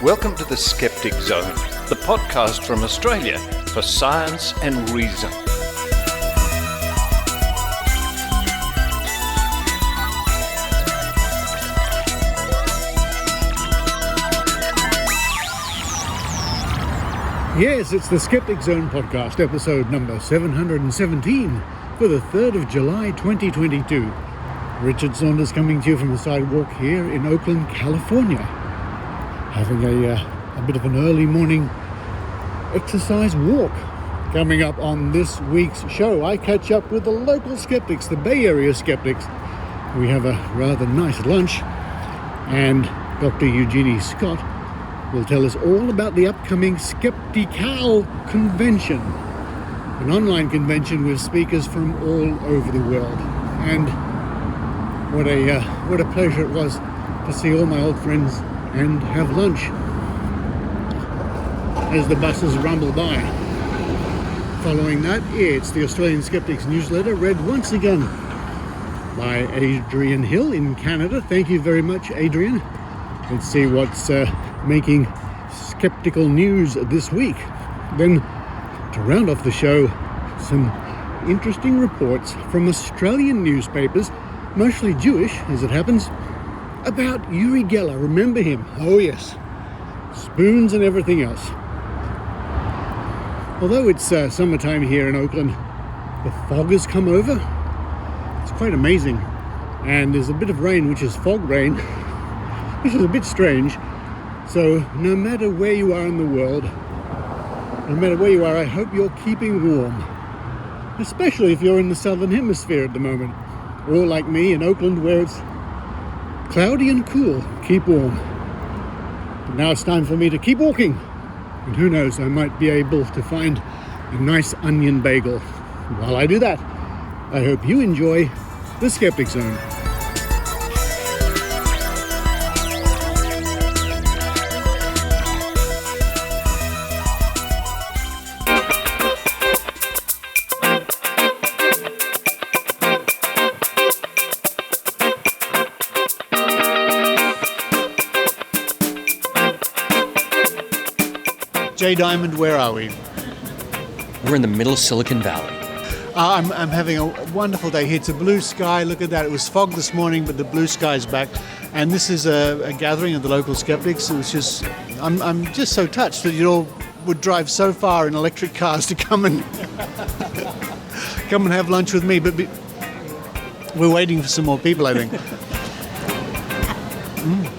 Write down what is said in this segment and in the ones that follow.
Welcome to the Skeptic Zone, the podcast from Australia for science and reason. Yes, it's the Skeptic Zone podcast, episode number 717 for the 3rd of July 2022. Richard Saunders coming to you from the sidewalk here in Oakland, California. Having a bit of an early morning exercise walk. Coming up on this week's show, I catch up with the local skeptics, the Bay Area Skeptics. We have a rather nice lunch, and Dr Eugenie Scott will tell us all about the upcoming SkepiCal convention, an online convention with speakers from all over the world. And what a pleasure it was to see all my old friends and have lunch as the buses rumble by. Following that, it's the Australian Skeptics Newsletter, read once again by Adrienne Hill in Canada. Thank you very much, Adrienne. Let's see what's making skeptical news this week. Then, to round off the show, some interesting reports from Australian newspapers, mostly Jewish as it happens, about Uri Geller. Remember him? Oh yes. Spoons and everything else. Although it's summertime here in Oakland, the fog has come over. It's quite amazing. And there's a bit of rain, which is fog rain, which is a bit strange. So no matter where you are in the world, no matter where you are, I hope you're keeping warm. Especially if you're in the southern hemisphere at the moment. Or like me in Oakland, where it's cloudy and cool. Keep warm. But now it's time for me to keep walking. And who knows, I might be able to find a nice onion bagel. While I do that, I hope you enjoy the Skeptic Zone. Jay Diamond, where are we? We're in the middle of Silicon Valley. I'm having a wonderful day here. It's a blue sky. Look at that. It was fog this morning, but the blue sky's back. And this is a gathering of the local skeptics. It was just, I'm just so touched that you all would drive so far in electric cars to come and have lunch with me. But we're waiting for some more people, I think.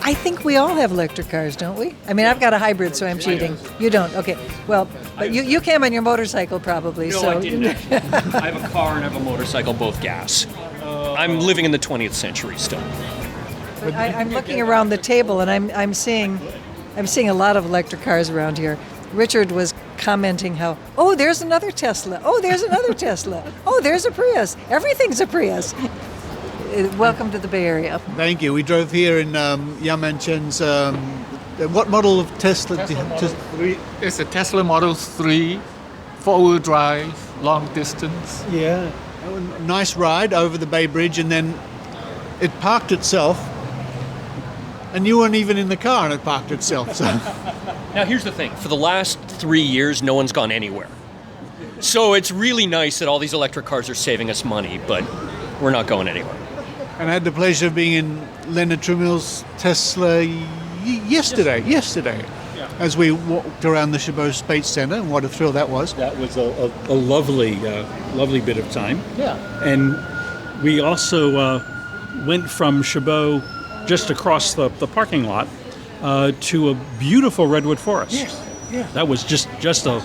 I think we all have electric cars, don't we? I mean, I've got a hybrid, so I'm cheating. You don't? Okay. Well, but you came on your motorcycle probably. No, so. I didn't. I have a car and I have a motorcycle, both gas. I'm living in the 20th century still. I'm looking around the table and I'm seeing a lot of electric cars around here. Richard was commenting how, oh, there's another Tesla. Oh, there's another Tesla. Oh, there's a Prius. Everything's a Prius. Welcome to the Bay Area. Thank you. We drove here in Yau-Man Chen's, what model of Tesla? It's a Tesla Model 3, 4-wheel drive, long distance. Yeah. Nice ride over the Bay Bridge, and then it parked itself, and you weren't even in the car, and it parked itself. So. Now, here's the thing. For the last 3 years, no one's gone anywhere. So it's really nice that all these electric cars are saving us money, but we're not going anywhere. And I had the pleasure of being in Leonard Tramiel's Tesla yesterday, as we walked around the Chabot Space Center, and what a thrill that was. That was a lovely bit of time. Yeah. And we also went from Chabot just across the parking lot to a beautiful redwood forest. Yes, yeah. That was just a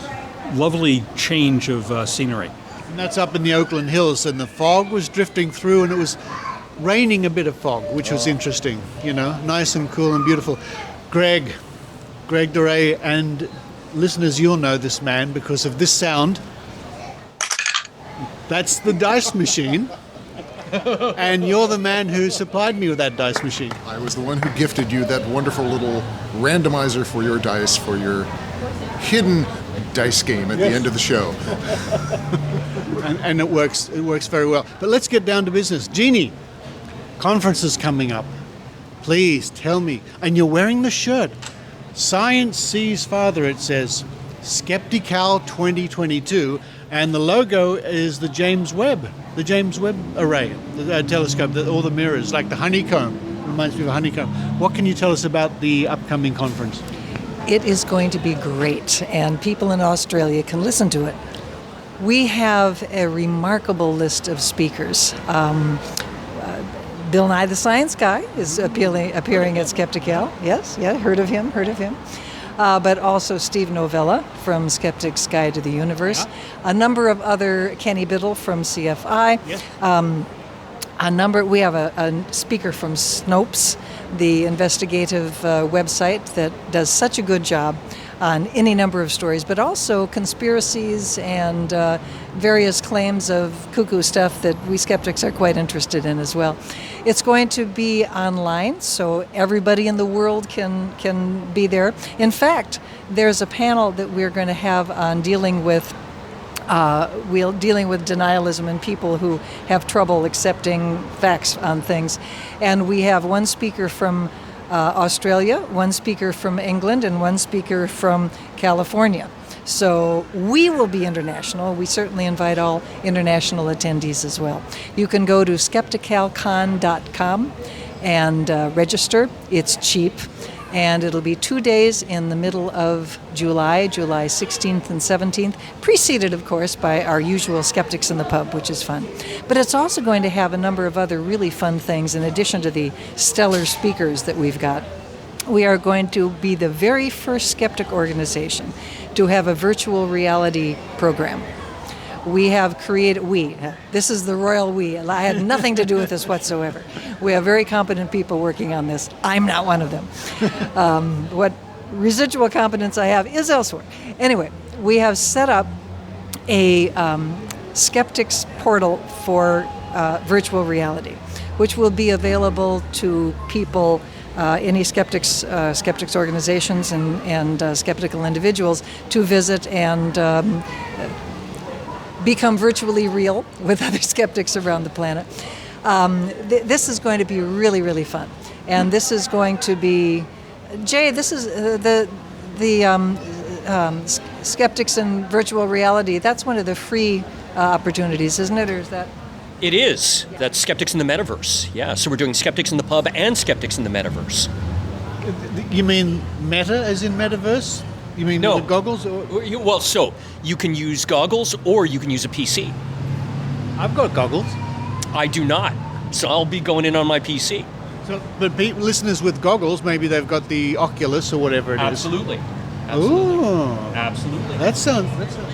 lovely change of scenery. And that's up in the Oakland Hills, and the fog was drifting through, and it was raining a bit of fog, which was interesting, nice and cool and beautiful. Greg Dorais, and listeners, you'll know this man because of this sound. That's the dice machine. And you're the man who supplied me with that dice machine. I was the one who gifted you that wonderful little randomizer for your dice for your hidden dice game at the end of the show. And it works very well. But let's get down to business. Jeannie, conference is coming up. Please tell me. And you're wearing the shirt. Science Sees Farther, it says. SkepiCal 2022. And the logo is the James Webb Array, the telescope, all the mirrors, like the honeycomb. Reminds me of a honeycomb. What can you tell us about the upcoming conference? It is going to be great, and people in Australia can listen to it. We have a remarkable list of speakers. Bill Nye the Science Guy is appearing at SkepiCal. Yes, heard of him. But also Steve Novella from Skeptic's Guide to the Universe. Yeah. A number of other, Kenny Biddle from CFI. Yes. We have a speaker from Snopes, the investigative website that does such a good job on any number of stories, but also conspiracies and various claims of cuckoo stuff that we skeptics are quite interested in as well. It's going to be online, so everybody in the world can be there. In fact, there's a panel that we're going to have on dealing with denialism and people who have trouble accepting facts on things. And we have one speaker from Australia, one speaker from England, and one speaker from California. So we will be international. We certainly invite all international attendees as well. You can go to SkepiCalCon.com and register. It's cheap. And it'll be 2 days in the middle of July 16th and 17th, preceded, of course, by our usual Skeptics in the Pub, which is fun. But it's also going to have a number of other really fun things in addition to the stellar speakers that we've got. We are going to be the very first skeptic organization to have a virtual reality program. We have created, this is the royal we. I had nothing to do with this whatsoever. We have very competent people working on this. I'm not one of them. What residual competence I have is elsewhere. Anyway, we have set up a skeptics portal for virtual reality, which will be available to people, any skeptics organizations and skeptical individuals to visit and become virtually real with other skeptics around the planet. This is going to be really, really fun. And this is going to be, Jay, this is the Skeptics in Virtual Reality. That's one of the free opportunities, isn't it? Or is that? It is. Yeah. That's Skeptics in the Metaverse. Yeah, so we're doing Skeptics in the Pub and Skeptics in the Metaverse. You mean meta as in metaverse? You mean no. The goggles? Or? Well, so you can use goggles or you can use a PC. I've got goggles. I do not, so I'll be going in on my PC. So, but listeners with goggles, maybe they've got the Oculus or whatever it is. Absolutely. Ooh. Absolutely. That sounds interesting.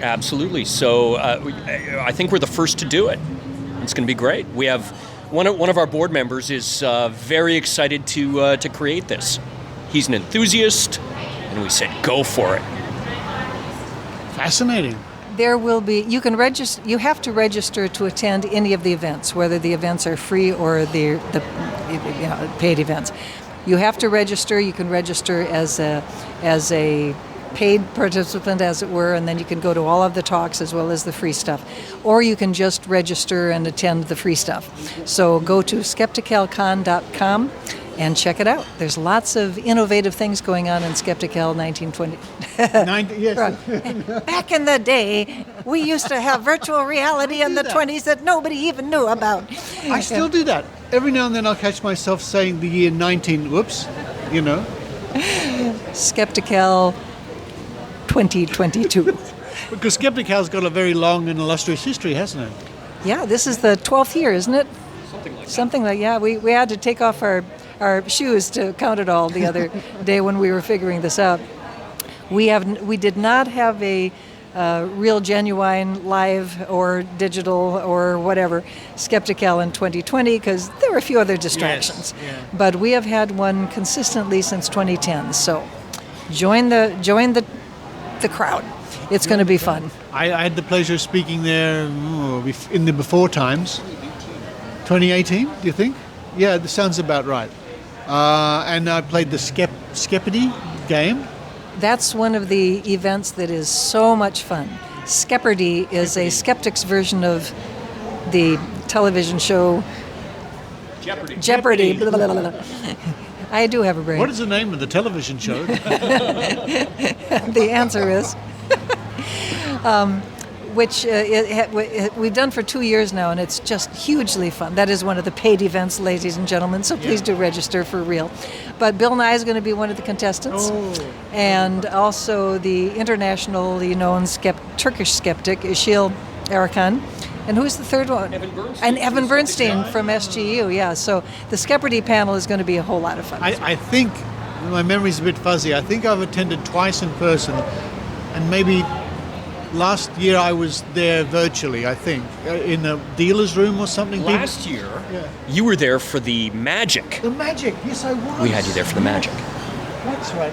Absolutely. So I think we're the first to do it. It's going to be great. We have one of our board members is very excited to create this. He's an enthusiast. And we said, go for it. Fascinating. There will be, you can register, you have to register to attend any of the events, whether the events are free or the paid events. You have to register. You can register as a paid participant, as it were, and then you can go to all of the talks as well as the free stuff. Or you can just register and attend the free stuff. So go to SkepiCalCon.com and check it out. There's lots of innovative things going on in SkepiCal 1920. Yes. Right. Back in the day, we used to have virtual reality in the 20s that nobody even knew about. I still do that. Every now and then I'll catch myself saying the year 19, whoops, SkepiCal 2022. Because SkepiCal's got a very long and illustrious history, hasn't it? Yeah, this is the 12th year, isn't it? Something like yeah. We had to take off our shoes to count it all the other day when we were figuring this out. We did not have a real, genuine, live or digital or whatever SkepiCal in 2020 because there were a few other distractions. Yes, yeah. But we have had one consistently since 2010. So join the crowd. It's going to be fun. I had the pleasure of speaking there in the before times. 2018, do you think? Yeah, that sounds about right. And I played the Skepity game. That's one of the events that is so much fun. Skepity is a skeptics version of the television show Jeopardy. Blah, blah, blah, blah. I do have a brain. What is the name of the television show? The answer is, which we've done for 2 years now, and it's just hugely fun. That is one of the paid events, ladies and gentlemen, so please do register for real. But Bill Nye is going to be one of the contestants, and also the internationally known Turkish skeptic, Işıl Erkan. And who's the third one? Evan Bernstein from SGU, yeah. So the Skeptic panel is going to be a whole lot of fun. I think, my memory's a bit fuzzy, I think I've attended twice in person, and maybe last year I was there virtually, I think, in a dealer's room or something. Last year, you were there for the Magic. The Magic, yes I was. We had you there for the Magic. That's right.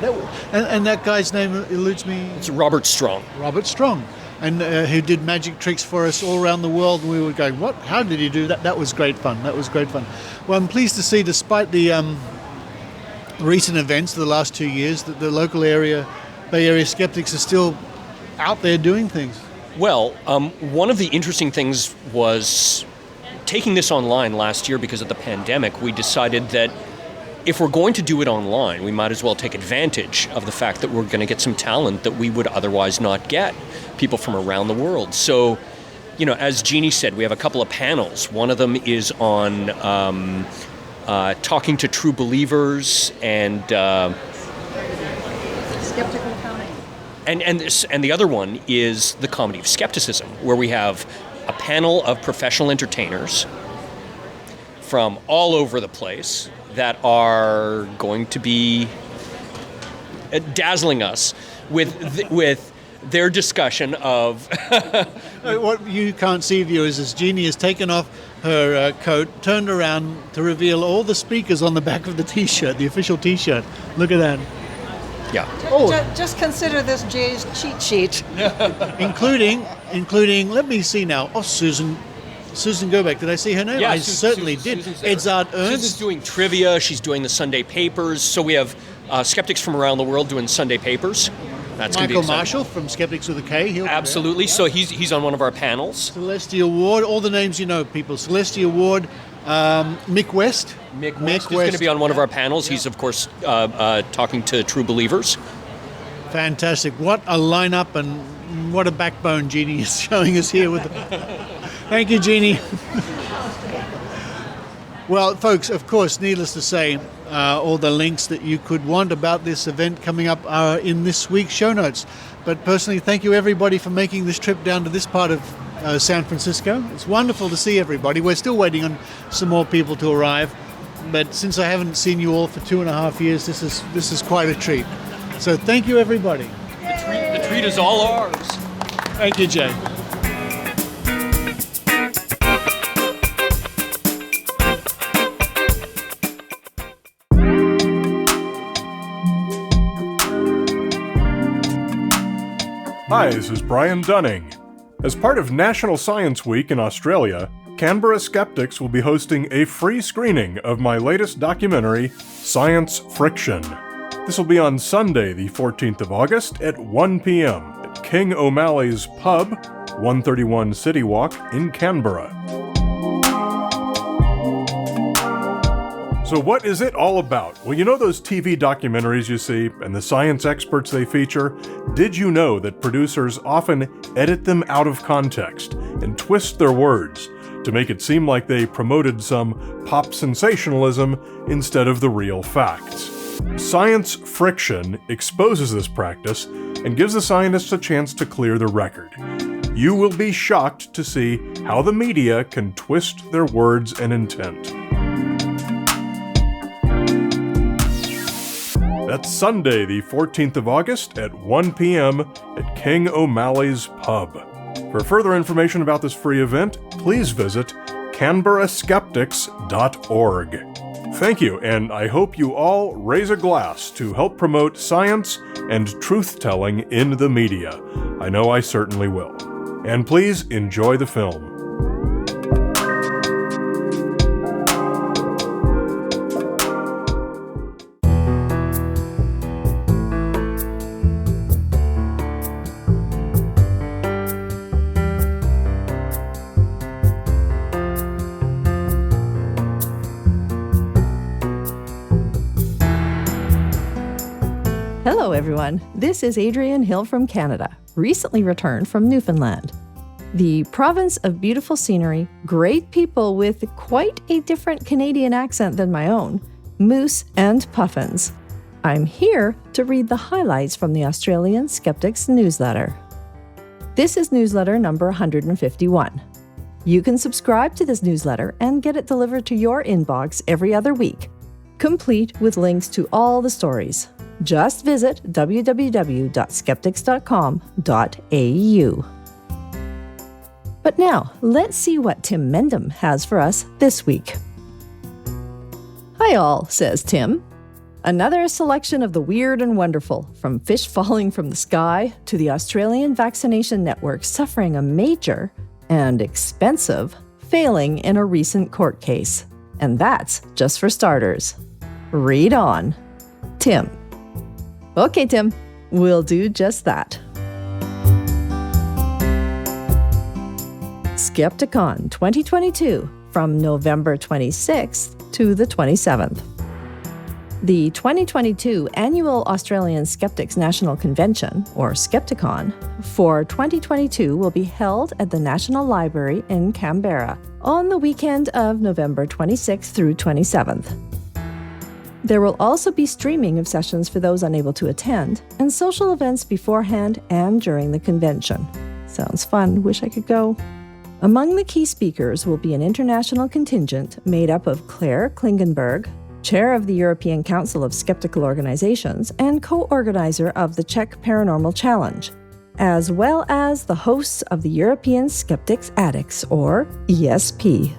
And that guy's name eludes me. It's Robert Strong. Robert Strong. And who did magic tricks for us all around the world. And we were going, what? How did he do that? That was great fun. Well, I'm pleased to see, despite the recent events of the last 2 years, that the local Bay Area skeptics are still out there doing things. Well, one of the interesting things was taking this online last year because of the pandemic. We decided that if we're going to do it online, we might as well take advantage of the fact that we're going to get some talent that we would otherwise not get, people from around the world. So, as Jeannie said, we have a couple of panels. One of them is on talking to true believers and Skeptical comedy. And the other one is the comedy of skepticism, where we have a panel of professional entertainers from all over the place that are going to be dazzling us with their discussion of... What you can't see, viewers, is Jeannie has taken off her coat, turned around to reveal all the speakers on the back of the T-shirt, the official T-shirt. Look at that. Yeah. Just consider this Jay's cheat sheet. including, let me see now. Oh, Susan Gobeck, did I see her name? Yeah, I certainly did. Edzard Ernst. She's doing trivia, she's doing the Sunday papers, so we have skeptics from around the world doing Sunday papers. That's Michael Marshall from Skeptics with a K. Absolutely, so he's on one of our panels. Celestia Ward, all the names you know, people. Celestia Ward, Mick West. Mick West is going to be on one of our panels. He's, of course, talking to true believers. Fantastic. What a lineup and what a backbone Jeannie is showing us here. Thank you, Jeannie. Well, folks, of course, needless to say, all the links that you could want about this event coming up are in this week's show notes. But personally, thank you, everybody, for making this trip down to this part of San Francisco. It's wonderful to see everybody. We're still waiting on some more people to arrive. But since I haven't seen you all for 2.5 years, this is quite a treat. So thank you, everybody. The treat is all ours. Thank you, Jay. Hi, this is Brian Dunning. As part of National Science Week in Australia, Canberra Skeptics will be hosting a free screening of my latest documentary, Science Friction. This will be on Sunday, the 14th of August at 1 p.m. at King O'Malley's Pub, 131 City Walk in Canberra. So what is it all about? Well, you know those TV documentaries you see and the science experts they feature? Did you know that producers often edit them out of context and twist their words to make it seem like they promoted some pop sensationalism instead of the real facts? Science Friction exposes this practice and gives the scientists a chance to clear the record. You will be shocked to see how the media can twist their words and intent. That's Sunday, the 14th of August at 1 p.m. at King O'Malley's Pub. For further information about this free event, please visit CanberraSkeptics.org. Thank you, and I hope you all raise a glass to help promote science and truth-telling in the media. I know I certainly will. And please enjoy the film. Hello, everyone. This is Adrienne Hill from Canada, recently returned from Newfoundland. The province of beautiful scenery, great people with quite a different Canadian accent than my own, moose and puffins. I'm here to read the highlights from the Australian Skeptics Newsletter. This is newsletter number 151. You can subscribe to this newsletter and get it delivered to your inbox every other week, complete with links to all the stories. Just visit www.skeptics.com.au. But now, let's see what Tim Mendham has for us this week. Hi all, says Tim. Another selection of the weird and wonderful, from fish falling from the sky to the Australian vaccination network suffering a major and expensive failing in a recent court case. And that's just for starters. Read on. Tim. Okay, Tim, we'll do just that. Skepticon 2022 from November 26th to the 27th. The 2022 annual Australian Skeptics National Convention, or Skepticon, for 2022 will be held at the National Library in Canberra on the weekend of November 26th through 27th. There will also be streaming of sessions for those unable to attend, and social events beforehand and during the convention. Sounds fun, wish I could go. Among the key speakers will be an international contingent made up of Claire Klingenberg, Chair of the European Council of Skeptical Organizations and co-organizer of the Czech Paranormal Challenge, as well as the hosts of the European Skeptics Addicts, or ESP.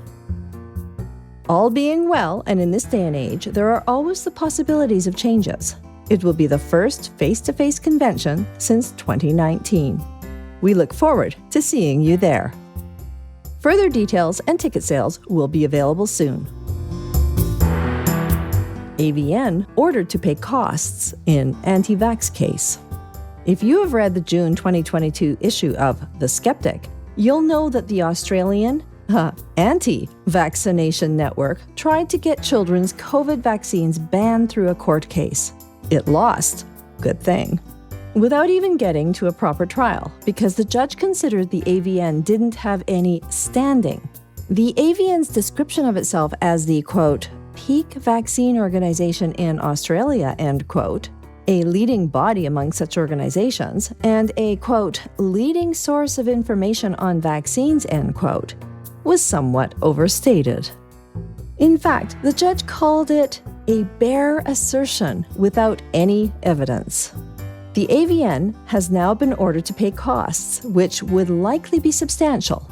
All being well, and in this day and age, there are always the possibilities of changes. It will be the first face-to-face convention since 2019. We look forward to seeing you there. Further details and ticket sales will be available soon. AVN ordered to pay costs in anti-vax case. If you have read the June 2022 issue of The Skeptic, you'll know that the Australian anti-vaccination network tried to get children's COVID vaccines banned through a court case. It lost. Good thing. Without even getting to a proper trial, because the judge considered the AVN didn't have any standing. The AVN's description of itself as the, quote, peak vaccine organization in Australia, end quote, a leading body among such organizations, and a, quote, leading source of information on vaccines, end quote, was somewhat overstated. In fact, the judge called it a bare assertion without any evidence. The AVN has now been ordered to pay costs, which would likely be substantial.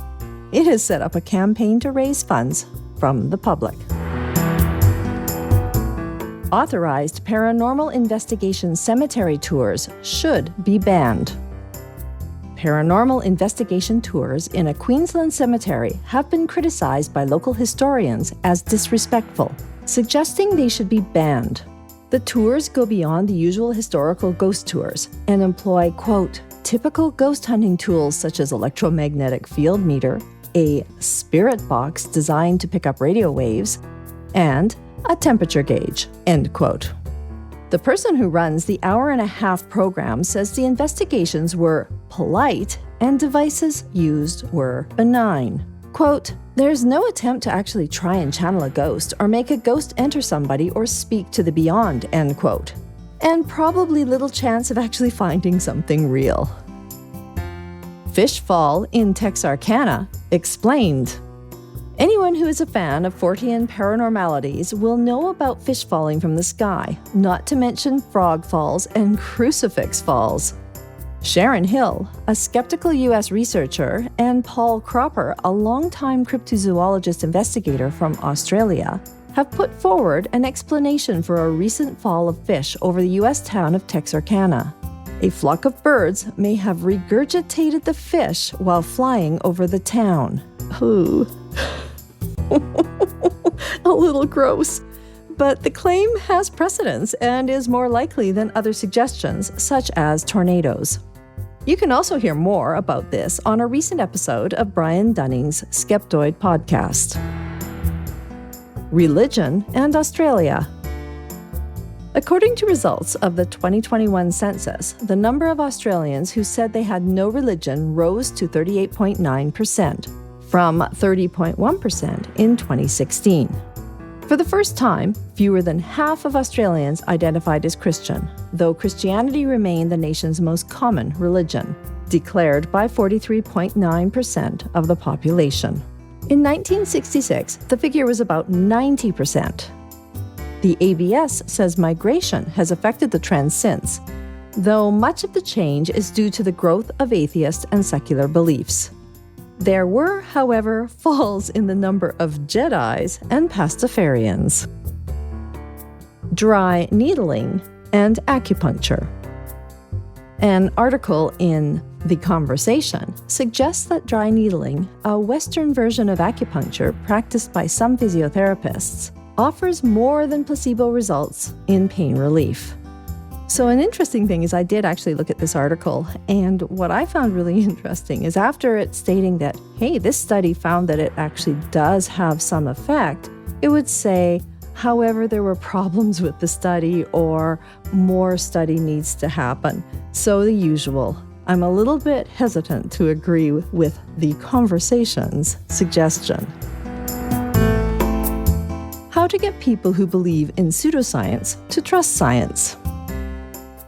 It has set up a campaign to raise funds from the public. Authorized paranormal investigation cemetery tours should be banned. Paranormal investigation tours in a Queensland cemetery have been criticized by local historians as disrespectful, suggesting they should be banned. The tours go beyond the usual historical ghost tours and employ, quote, typical ghost hunting tools such as electromagnetic field meter, a spirit box designed to pick up radio waves, and a temperature gauge, end quote. The person who runs the hour-and-a-half program says the investigations were polite and devices used were benign. Quote, there's no attempt to actually try and channel a ghost or make a ghost enter somebody or speak to the beyond, end quote. And probably little chance of actually finding something real. Fish fall in Texarkana explained. Anyone who is a fan of Fortean paranormalities will know about fish falling from the sky, not to mention frog falls and crucifix falls. Sharon Hill, a skeptical U.S. researcher, and Paul Cropper, a longtime cryptozoologist investigator from Australia, have put forward an explanation for a recent fall of fish over the U.S. town of Texarkana. A flock of birds may have regurgitated the fish while flying over the town. Ooh. A little gross. But the claim has precedence and is more likely than other suggestions, such as tornadoes. You can also hear more about this on a recent episode of Brian Dunning's Skeptoid podcast. Religion and Australia. According to results of the 2021 census, the number of Australians who said they had no religion rose to 38.9%, from 30.1% in 2016. For the first time, fewer than half of Australians identified as Christian, though Christianity remained the nation's most common religion, declared by 43.9% of the population. In 1966, the figure was about 90%. The ABS says migration has affected the trend since, though much of the change is due to the growth of atheist and secular beliefs. There were, however, falls in the number of Jedis and Pastafarians. Dry needling and acupuncture. An article in The Conversation suggests that dry needling, a Western version of acupuncture practiced by some physiotherapists, offers more than placebo results in pain relief. So an interesting thing is I did actually look at this article, and what I found really interesting is after it stating that, hey, this study found that it actually does have some effect, it would say, however, there were problems with the study or more study needs to happen. So the usual. I'm a little bit hesitant to agree with The Conversation's suggestion. How to get people who believe in pseudoscience to trust science.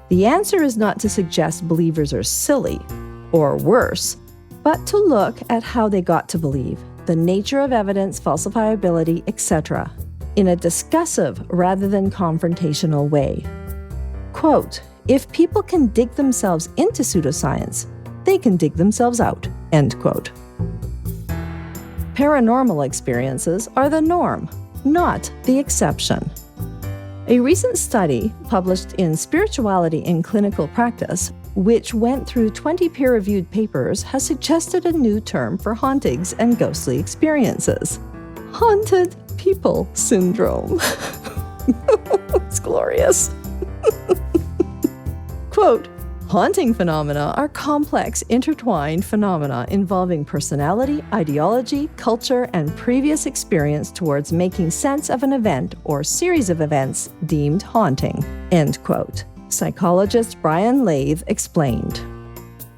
The answer is not to suggest believers are silly, or worse, but to look at how they got to believe, the nature of evidence, falsifiability, etc., in a discussive rather than confrontational way. Quote, if people can dig themselves into pseudoscience, they can dig themselves out, end quote. Paranormal experiences are the norm, not the exception. A recent study published in Spirituality in Clinical Practice, which went through 20 peer-reviewed papers, has suggested a new term for hauntings and ghostly experiences. Haunted people syndrome. It's glorious. Quote, haunting phenomena are complex, intertwined phenomena involving personality, ideology, culture, and previous experience towards making sense of an event or series of events deemed haunting, end quote. Psychologist Brian Lathe explained.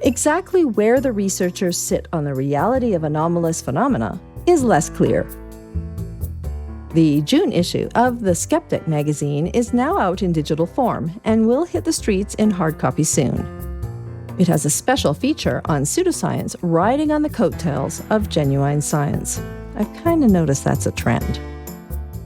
Exactly where the researchers sit on the reality of anomalous phenomena is less clear. The June issue of The Skeptic magazine is now out in digital form and will hit the streets in hard copy soon. It has a special feature on pseudoscience riding on the coattails of genuine science. I've kind of noticed that's a trend.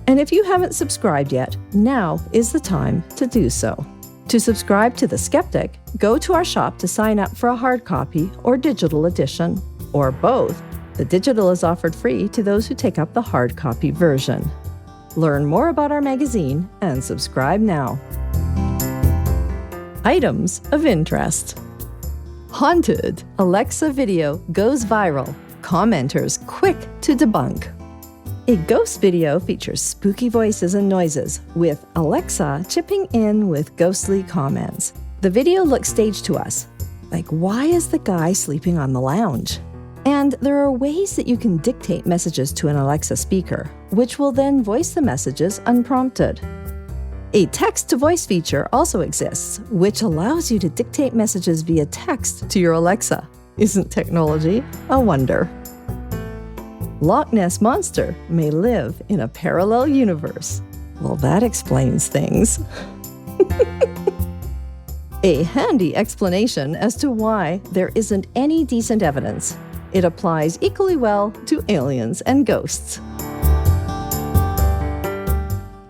And if you haven't subscribed yet, now is the time to do so. To subscribe to The Skeptic, go to our shop to sign up for a hard copy or digital edition, or both. The digital is offered free to those who take up the hard copy version. Learn more about our magazine and subscribe now. Items of interest. Haunted Alexa video goes viral. Commenters quick to debunk. A ghost video features spooky voices and noises, with Alexa chipping in with ghostly comments. The video looks staged to us. Like, why is the guy sleeping on the lounge? And there are ways that you can dictate messages to an Alexa speaker, which will then voice the messages unprompted. A text-to-voice feature also exists, which allows you to dictate messages via text to your Alexa. Isn't technology a wonder? Loch Ness Monster may live in a parallel universe. Well, that explains things. A handy explanation as to why there isn't any decent evidence. It applies equally well to aliens and ghosts.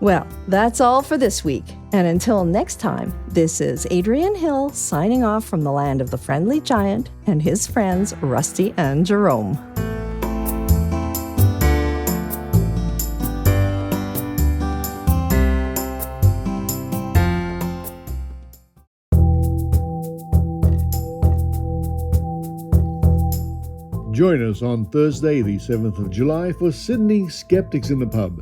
Well, that's all for this week. And until next time, this is Adrienne Hill signing off from the land of the friendly giant and his friends Rusty and Jerome. Join us on Thursday, the 7th of July, for Sydney Skeptics in the Pub.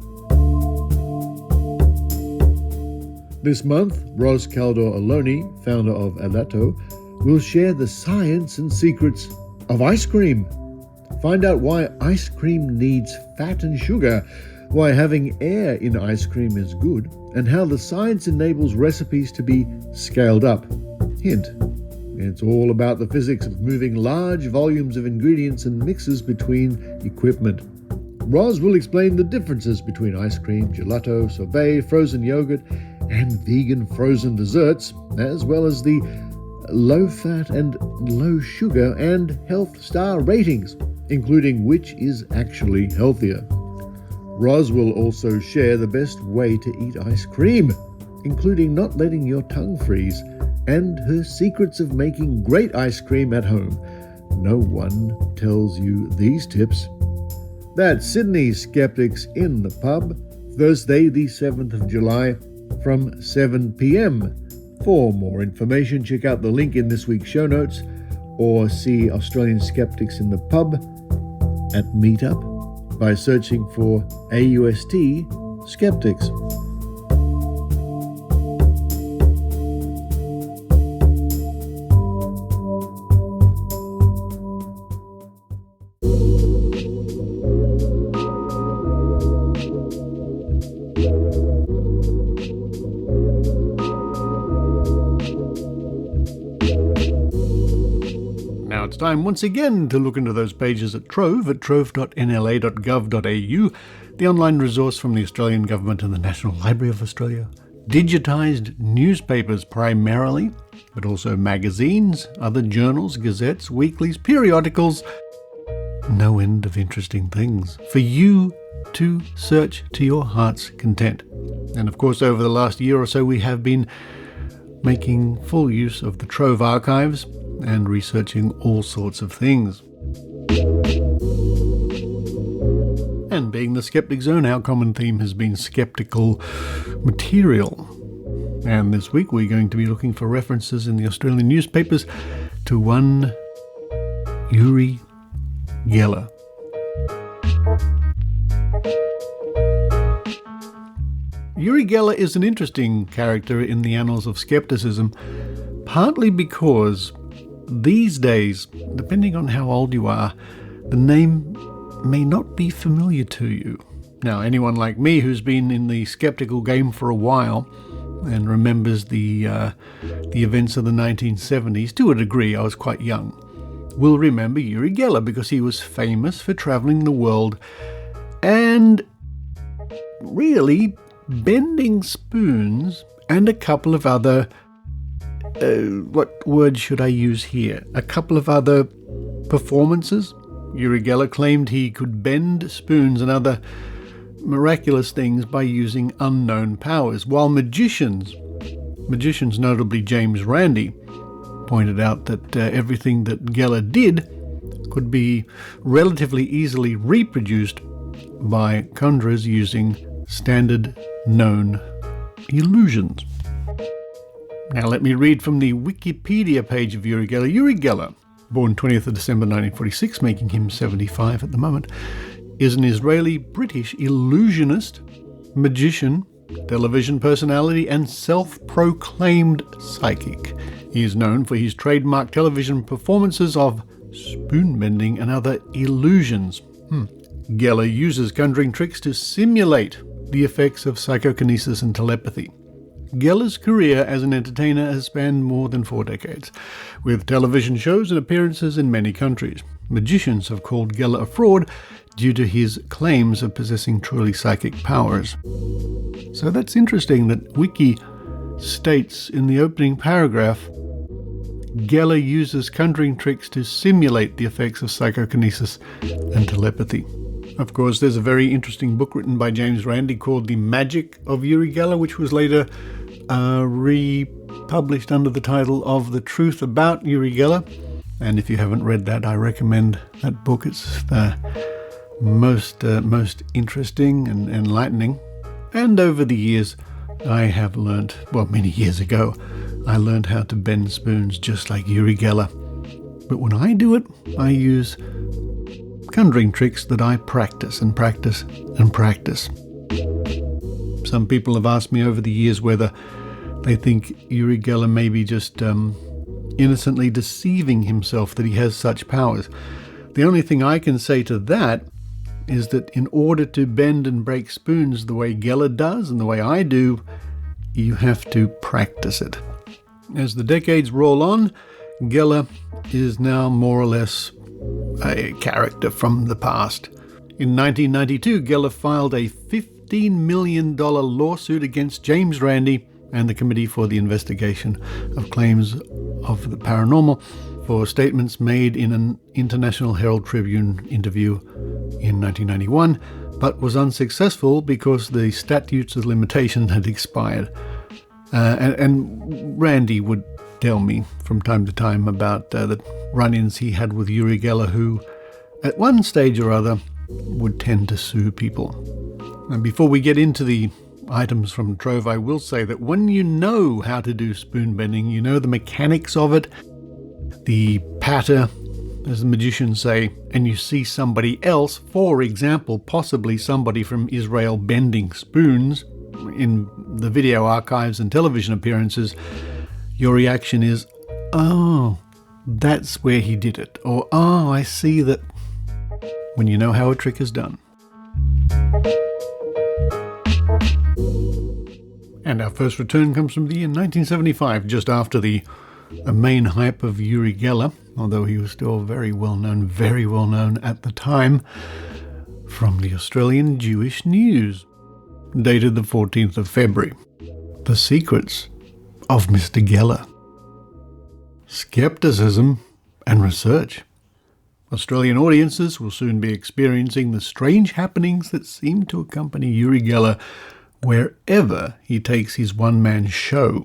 This month, Ros Caldor-Aloni, founder of Alato, will share the science and secrets of ice cream. Find out why ice cream needs fat and sugar, why having air in ice cream is good, and how the science enables recipes to be scaled up. Hint: it's all about the physics of moving large volumes of ingredients and mixes between equipment. Roz will explain the differences between ice cream, gelato, sorbet, frozen yogurt, and vegan frozen desserts, as well as the low fat and low sugar and health star ratings, including which is actually healthier. Roz will also share the best way to eat ice cream, including not letting your tongue freeze, and her secrets of making great ice cream at home. No one tells you these tips. That's Sydney's Skeptics in the Pub, Thursday the 7th of July from 7 p.m. For more information, check out the link in this week's show notes, or see Australian Skeptics in the Pub at Meetup by searching for AUST Skeptics. Now it's time once again to look into those pages at Trove at trove.nla.gov.au, the online resource from the Australian Government and the National Library of Australia. Digitised newspapers primarily, but also magazines, other journals, gazettes, weeklies, periodicals. No end of interesting things for you to search to your heart's content. And of course, over the last year or so, we have been making full use of the Trove archives and researching all sorts of things. And being the Skeptic Zone, our common theme has been skeptical material. And this week we're going to be looking for references in the Australian newspapers to one Uri Geller. Uri Geller is an interesting character in the annals of skepticism, partly because these days, depending on how old you are, the name may not be familiar to you. Now, anyone like me who's been in the skeptical game for a while and remembers the events of the 1970s, to a degree, I was quite young, will remember Uri Geller because he was famous for travelling the world and really bending spoons and a couple of other what word should I use here? A couple of other performances. Uri Geller claimed he could bend spoons and other miraculous things by using unknown powers, while magicians, notably James Randi, pointed out that everything that Geller did could be relatively easily reproduced by conjurers using standard known illusions. Now let me read from the Wikipedia page of Uri Geller. Uri Geller, born 20th of December 1946, making him 75 at the moment, is an Israeli-British illusionist, magician, television personality, and self-proclaimed psychic. He is known for his trademark television performances of spoon bending and other illusions. Geller uses conjuring tricks to simulate the effects of psychokinesis and telepathy. Geller's career as an entertainer has spanned more than 4 decades, with television shows and appearances in many countries. Magicians have called Geller a fraud due to his claims of possessing truly psychic powers. So that's interesting that Wiki states in the opening paragraph, Geller uses conjuring tricks to simulate the effects of psychokinesis and telepathy. Of course, there's a very interesting book written by James Randi called The Magic of Uri Geller, which was later republished under the title of The Truth About Uri Geller. And if you haven't read that, I recommend that book. It's the most interesting and enlightening. And over the years, I have learnt, many years ago, I learned how to bend spoons just like Uri Geller. But when I do it, I use conjuring tricks that I practice and practice and practice. Some people have asked me over the years whether they think Uri Geller may be just innocently deceiving himself that he has such powers. The only thing I can say to that is that in order to bend and break spoons the way Geller does and the way I do, you have to practice it. As the decades roll on, Geller is now more or less a character from the past. In 1992, Geller filed a $15 million lawsuit against James Randi and the Committee for the Investigation of Claims of the Paranormal for statements made in an International Herald Tribune interview in 1991, but was unsuccessful because the statutes of limitation had expired. And Randi would tell me from time to time about the run-ins he had with Uri Geller, who at one stage or other would tend to sue people. And before we get into the items from Trove, I will say that when you know how to do spoon bending, you know the mechanics of it, the patter, as the magicians say, and you see somebody else, for example, possibly somebody from Israel bending spoons in the video archives and television appearances, your reaction is, oh, that's where he did it. Or, oh, I see that, when you know how a trick is done. And our first return comes from the year 1975, just after the main hype of Uri Geller, although he was still very well known at the time, from the Australian Jewish News, dated the 14th of February. The Secrets of Mr. Geller. Skepticism and research. Australian audiences will soon be experiencing the strange happenings that seem to accompany Uri Geller wherever he takes his one-man show.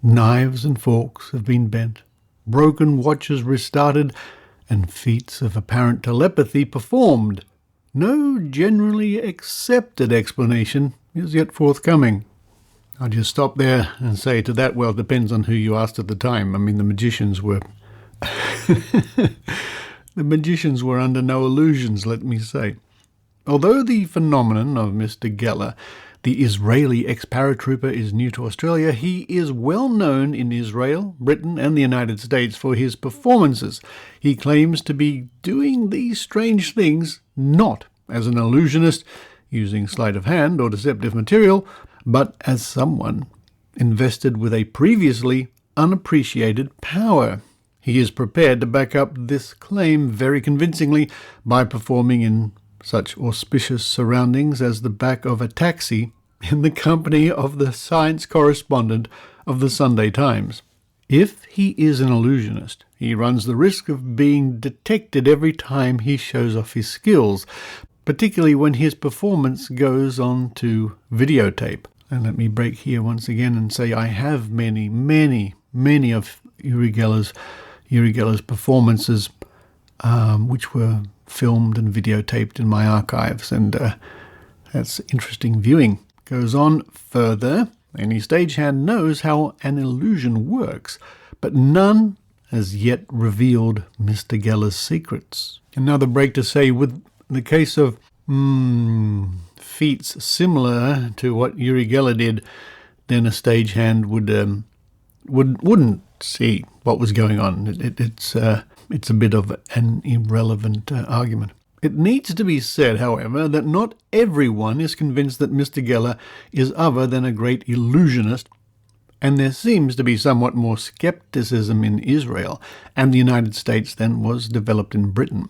Knives and forks have been bent, broken watches restarted, and feats of apparent telepathy performed. No generally accepted explanation is yet forthcoming. I'll just stop there and say to that, well, it depends on who you asked at the time. I mean, the magicians were under no illusions, let me say. Although the phenomenon of Mr. Geller, the Israeli ex-paratrooper, is new to Australia, he is well known in Israel, Britain, and the United States for his performances. He claims to be doing these strange things not as an illusionist, using sleight of hand or deceptive material, but as someone invested with a previously unappreciated power. He is prepared to back up this claim very convincingly by performing in such auspicious surroundings as the back of a taxi in the company of the science correspondent of the Sunday Times. If he is an illusionist, he runs the risk of being detected every time he shows off his skills, particularly when his performance goes on to videotape. And let me break here once again and say I have many of Uri Geller's performances, which were filmed and videotaped in my archives, and that's interesting viewing. Goes on further. Any stagehand knows how an illusion works, but none has yet revealed Mr. Geller's secrets. Another break to say, with the case of feats similar to what Uri Geller did, then a stagehand wouldn't see what was going on. It's a bit of an irrelevant argument. It needs to be said, however, that not everyone is convinced that Mr. Geller is other than a great illusionist, and there seems to be somewhat more skepticism in Israel and the United States than was developed in Britain.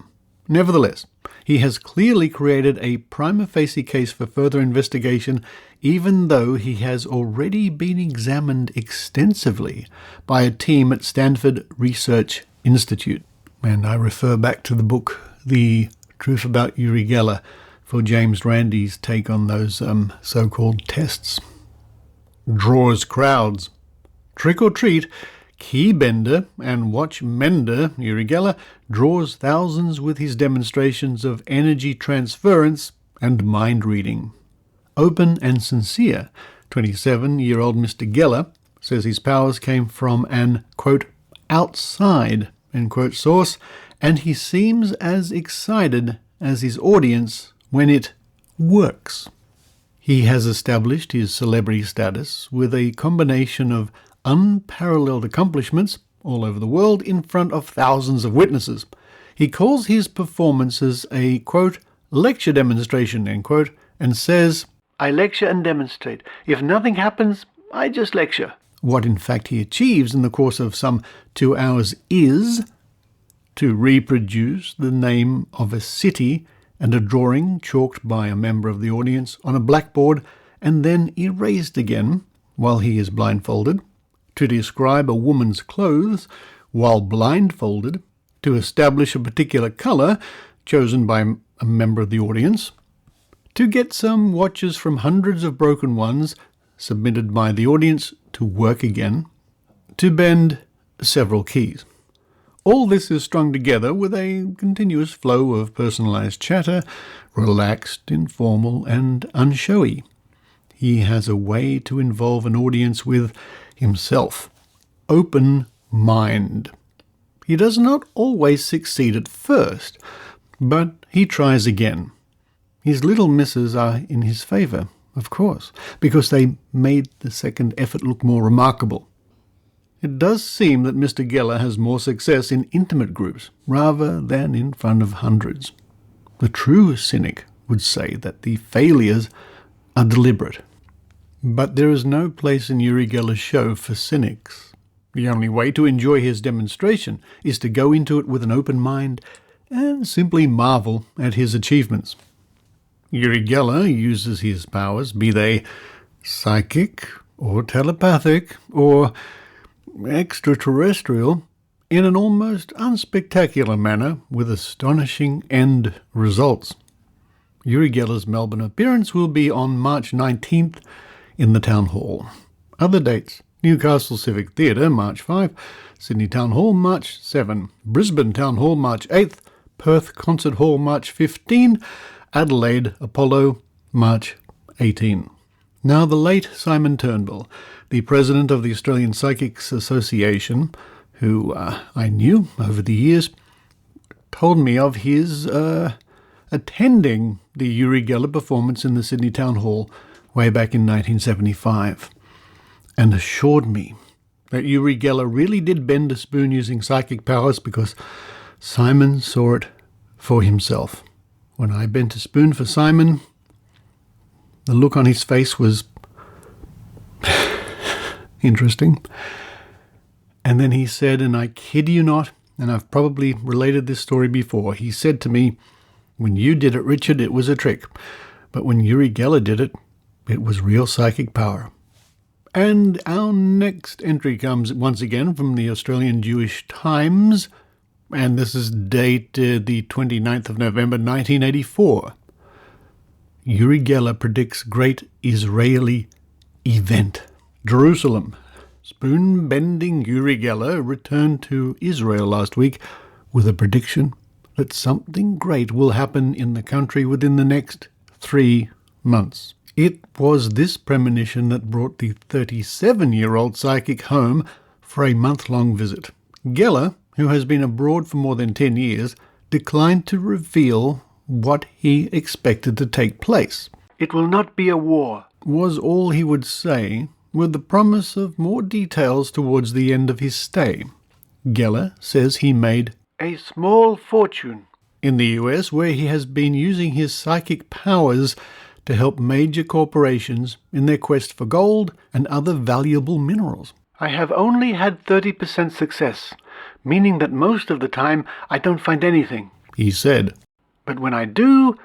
Nevertheless, he has clearly created a prima facie case for further investigation, even though he has already been examined extensively by a team at Stanford Research Institute. And I refer back to the book, The Truth About Uri Geller, for James Randi's take on those so-called tests. Draws crowds. Trick or treat, key bender and watch mender Uri Geller draws thousands with his demonstrations of energy transference and mind reading. Open and sincere, 27-year-old Mr. Geller says his powers came from an, quote, outside, end quote, source, and he seems as excited as his audience when it works. He has established his celebrity status with a combination of unparalleled accomplishments all over the world in front of thousands of witnesses. He calls his performances a, quote, lecture demonstration, end quote, and says, I lecture and demonstrate. If nothing happens, I just lecture. What in fact he achieves in the course of some 2 hours is to reproduce the name of a city and a drawing chalked by a member of the audience on a blackboard and then erased again while he is blindfolded, to describe a woman's clothes while blindfolded, to establish a particular colour chosen by a member of the audience, to get some watches from hundreds of broken ones submitted by the audience to work again, to bend several keys. All this is strung together with a continuous flow of personalised chatter, relaxed, informal, and unshowy. He has a way to involve an audience with himself. Open mind. He does not always succeed at first, but he tries again. His little misses are in his favour, of course, because they made the second effort look more remarkable. It does seem that Mr. Geller has more success in intimate groups rather than in front of hundreds. The true cynic would say that the failures are deliberate. But there is no place in Uri Geller's show for cynics. The only way to enjoy his demonstration is to go into it with an open mind and simply marvel at his achievements. Uri Geller uses his powers, be they psychic or telepathic or extraterrestrial, in an almost unspectacular manner with astonishing end results. Uri Geller's Melbourne appearance will be on March 19th in the Town Hall. Other dates: Newcastle Civic Theatre, March 5, Sydney Town Hall, March 7, Brisbane Town Hall, March 8th, Perth Concert Hall, March 15, Adelaide Apollo, March 18. Now the late Simon Turnbull, the president of the Australian Psychics Association, who I knew over the years, told me of his attending the Uri Geller performance in the Sydney Town Hall way back in 1975, and assured me that Uri Geller really did bend a spoon using psychic powers because Simon saw it for himself. When I bent a spoon for Simon, the look on his face was interesting. And then he said, and I kid you not, and I've probably related this story before, he said to me, when you did it, Richard, it was a trick. But when Uri Geller did it, it was real psychic power. And our next entry comes once again from the Australian Jewish Times, and this is dated the 29th of November 1984. Uri Geller predicts great Israeli event. Jerusalem. Spoon-bending Uri Geller returned to Israel last week with a prediction that something great will happen in the country within the next 3 months. It was this premonition that brought the 37-year-old psychic home for a month-long visit. Geller, who has been abroad for more than 10 years, declined to reveal what he expected to take place. It will not be a war, was all he would say, with the promise of more details towards the end of his stay. Geller says he made a small fortune in the US, where he has been using his psychic powers to help major corporations in their quest for gold and other valuable minerals. I have only had 30% success, meaning that most of the time I don't find anything, he said. But when I do,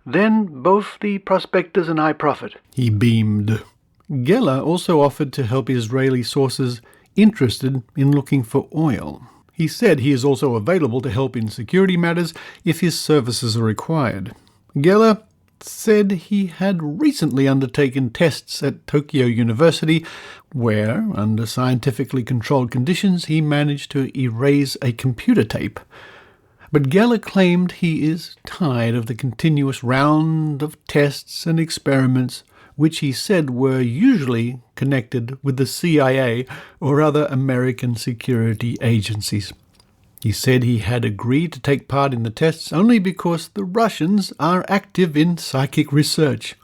then both the prospectors and I profit. He beamed. Geller also offered to help Israeli sources interested in looking for oil. He said he is also available to help in security matters if his services are required. Geller said he had recently undertaken tests at Tokyo University where, under scientifically controlled conditions, he managed to erase a computer tape. But Geller claimed he is tired of the continuous round of tests and experiments which he said were usually connected with the CIA or other American security agencies. He said he had agreed to take part in the tests only because the Russians are active in psychic research.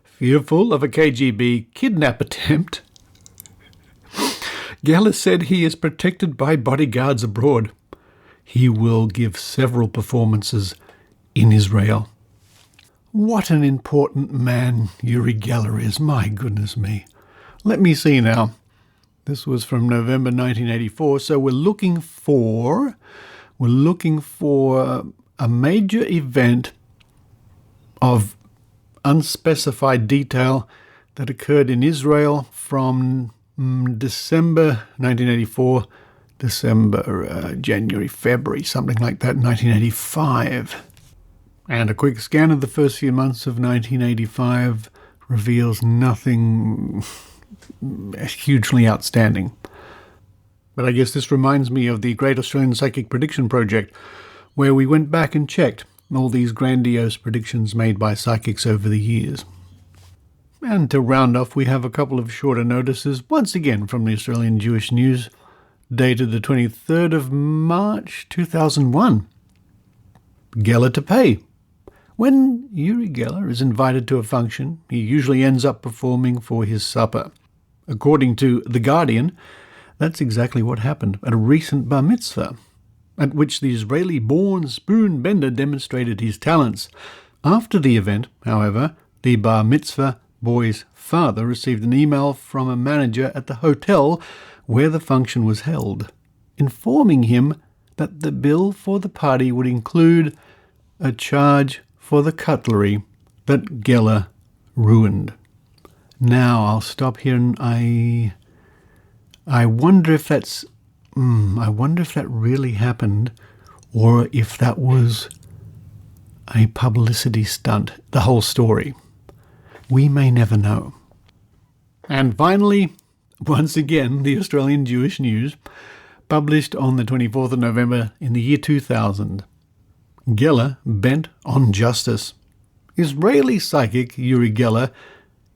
Fearful of a KGB kidnap attempt, Geller said he is protected by bodyguards abroad. He will give several performances in Israel. What an important man Uri Geller is, my goodness me. Let me see now. This was from November 1984, so we're looking for a major event of unspecified detail that occurred in Israel from December 1984, January, February, something like that, 1985. And a quick scan of the first few months of 1985 reveals nothing hugely outstanding. But I guess this reminds me of the Great Australian Psychic Prediction Project, where we went back and checked all these grandiose predictions made by psychics over the years. And to round off, we have a couple of shorter notices, once again from the Australian Jewish News, dated the 23rd of March 2001. Geller to pay. When Uri Geller is invited to a function, he usually ends up performing for his supper. According to The Guardian, that's exactly what happened at a recent bar mitzvah, at which the Israeli-born spoon bender demonstrated his talents. After the event, however, the bar mitzvah boy's father received an email from a manager at the hotel where the function was held, informing him that the bill for the party would include a charge for the cutlery that Geller ruined. Now I'll stop here, and I wonder if that really happened, or if that was a publicity stunt, the whole story. We may never know. And finally, once again, the Australian Jewish News, published on the 24th of November in the year 2000. Geller bent on justice. Israeli psychic Uri Geller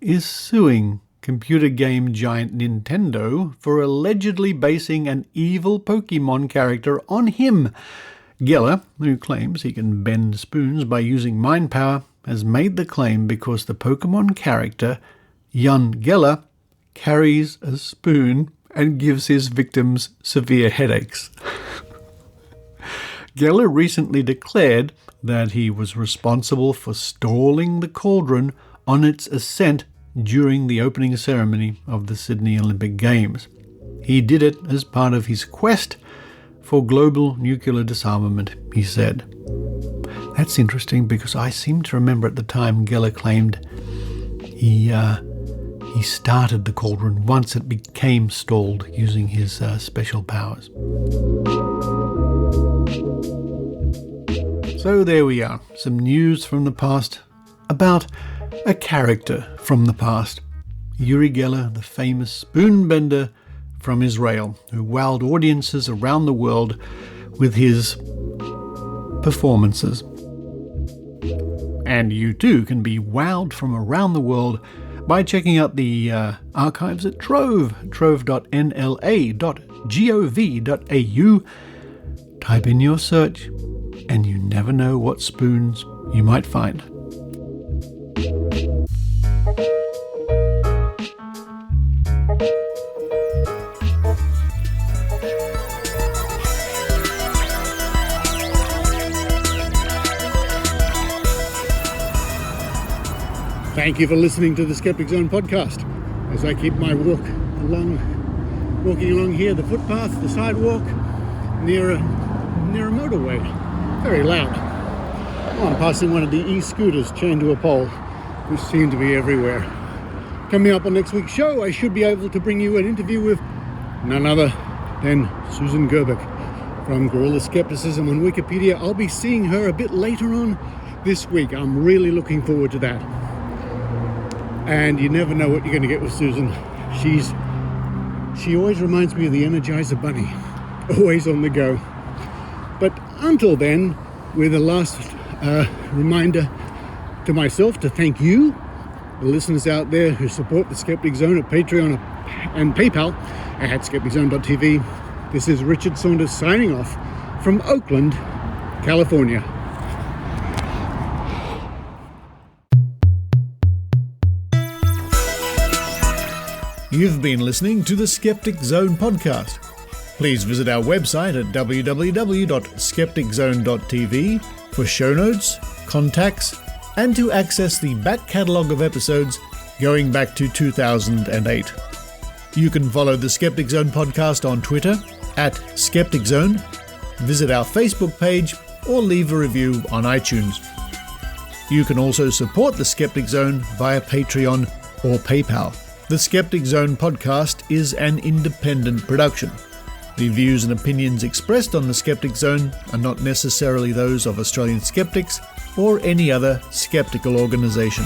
is suing computer game giant Nintendo for allegedly basing an evil Pokemon character on him. Geller, who claims he can bend spoons by using mind power, has made the claim because the Pokemon character, Yau-Man Geller, carries a spoon and gives his victims severe headaches. Geller recently declared that he was responsible for stalling the cauldron on its ascent during the opening ceremony of the Sydney Olympic Games. He did it as part of his quest for global nuclear disarmament, he said. That's interesting because I seem to remember at the time Geller claimed he started the cauldron once it became stalled using his special powers. So there we are, some news from the past about a character from the past. Uri Geller, the famous spoon bender from Israel, who wowed audiences around the world with his performances. And you too can be wowed from around the world by checking out the archives at Trove, trove.nla.gov.au. Type in your search, and you never know what spoons you might find. Thank you for listening to the Skeptic Zone podcast. As I keep my walking along here, the footpath, the sidewalk, near a motorway. Very loud. Oh, I'm passing one of the e-scooters chained to a pole, which seem to be everywhere. Coming up on next week's show, I should be able to bring you an interview with none other than Susan Gerbic from Guerrilla Skepticism on Wikipedia. I'll be seeing her a bit later on this week. I'm really looking forward to that. And you never know what you're going to get with Susan. She always reminds me of the Energizer Bunny, always on the go. But until then, with a last reminder to myself to thank you, the listeners out there who support the Skeptic Zone at Patreon and PayPal at SkepticZone.tv. This is Richard Saunders signing off from Oakland, California. You've been listening to the Skeptic Zone podcast. Please visit our website at www.skepticzone.tv for show notes, contacts, and to access the back catalogue of episodes going back to 2008. You can follow the Skeptic Zone podcast on Twitter @Skeptic Zone, visit our Facebook page, or leave a review on iTunes. You can also support the Skeptic Zone via Patreon or PayPal. The Skeptic Zone podcast is an independent production. The views and opinions expressed on the Skeptic Zone are not necessarily those of Australian skeptics or any other skeptical organisation.